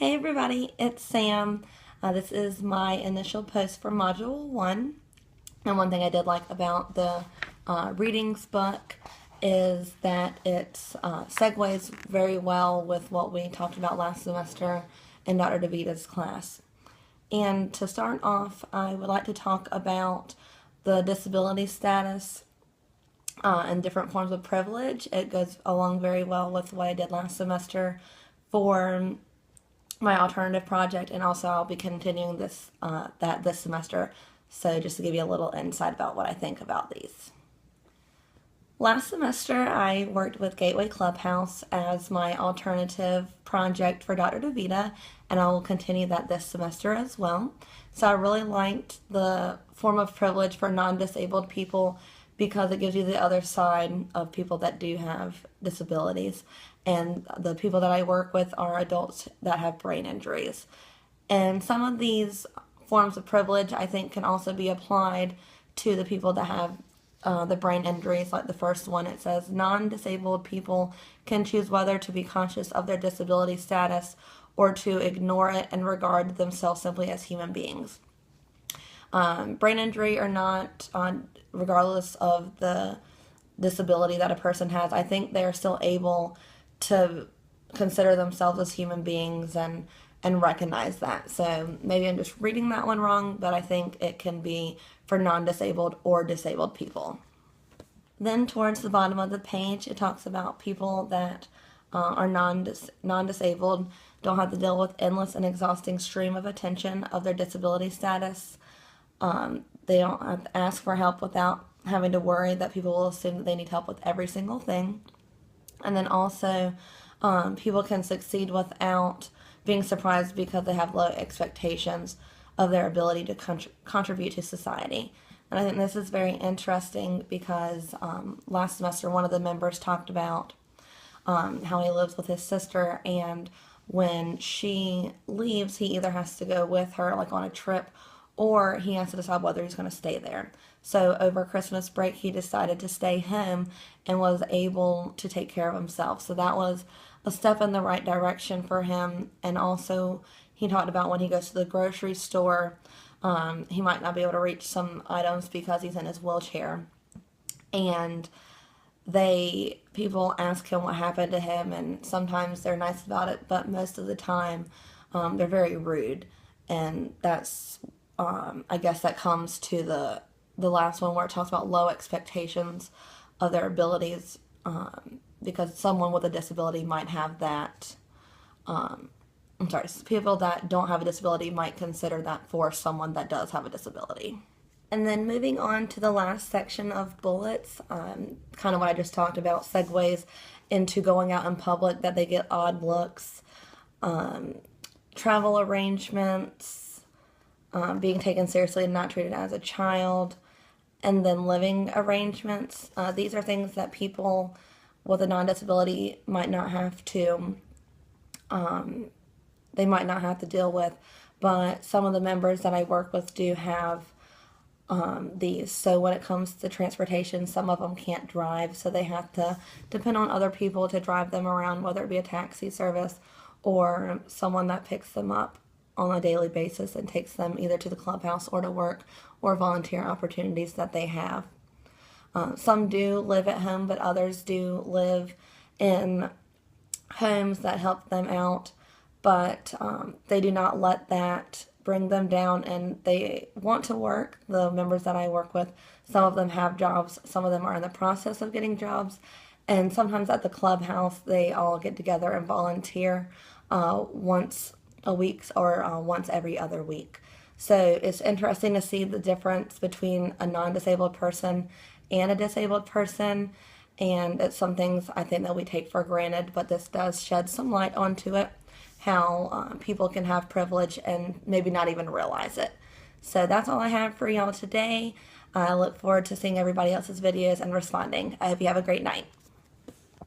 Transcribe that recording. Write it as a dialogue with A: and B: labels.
A: Hey everybody, it's Sam. This is my initial post for Module 1. And one thing I did like about the readings book is that it segues very well with what we talked about last semester in Dr. DeVita's class. And to start off, I would like to talk about the disability status and different forms of privilege. It goes along very well with what I did last semester for my alternative project, and also I'll be continuing this semester. So just to give you a little insight about what I think about these. Last semester I worked with Gateway Clubhouse as my alternative project for Dr. DeVita, and I will continue that this semester as well. So I really liked the form of privilege for non-disabled people because it gives you the other side of people that do have disabilities. And the people that I work with are adults that have brain injuries. And some of these forms of privilege I think can also be applied to the people that have the brain injuries. Like the first one, it says non-disabled people can choose whether to be conscious of their disability status or to ignore it and regard themselves simply as human beings. Brain injury or not, regardless of the disability that a person has, I think they're still able to consider themselves as human beings and recognize that. So maybe I'm just reading that one wrong, but I think it can be for non-disabled or disabled people. Then towards the bottom of the page, it talks about people that are non-disabled don't have to deal with endless and exhausting stream of attention of their disability status. They don't have to ask for help without having to worry that people will assume that they need help with every single thing. And then also, people can succeed without being surprised because they have low expectations of their ability to contribute to society. And I think this is very interesting because last semester one of the members talked about how he lives with his sister, and when she leaves, he either has to go with her like on a trip or he has to decide whether he's going to stay there. So over Christmas break, he decided to stay home and was able to take care of himself. So that was a step in the right direction for him. And also, he talked about when he goes to the grocery store, he might not be able to reach some items because he's in his wheelchair. And people ask him what happened to him, and sometimes they're nice about it, but most of the time, they're very rude. And that's I guess that comes to the last one where it talks about low expectations of their abilities, because someone with a disability might have that. People that don't have a disability might consider that for someone that does have a disability. And then moving on to the last section of bullets, kind of what I just talked about, segues into going out in public, that they get odd looks, travel arrangements, being taken seriously and not treated as a child, and then living arrangements. These are things that people with a non-disability might not have to, deal with, but some of the members that I work with do have these. So when it comes to transportation, some of them can't drive, so they have to depend on other people to drive them around, whether it be a taxi service or someone that picks them up on a daily basis and takes them either to the clubhouse or to work or volunteer opportunities that they have. Some do live at home, but others do live in homes that help them out, but they do not let that bring them down, and they want to work. The members that I work with, some of them have jobs, some of them are in the process of getting jobs, and sometimes at the clubhouse they all get together and volunteer once a week or once every other week. So it's interesting to see the difference between a non-disabled person and a disabled person, and it's some things I think that we take for granted, but this does shed some light onto it, how people can have privilege and maybe not even realize it. So that's all I have for y'all today. I look forward to seeing everybody else's videos and responding. I hope you have a great night.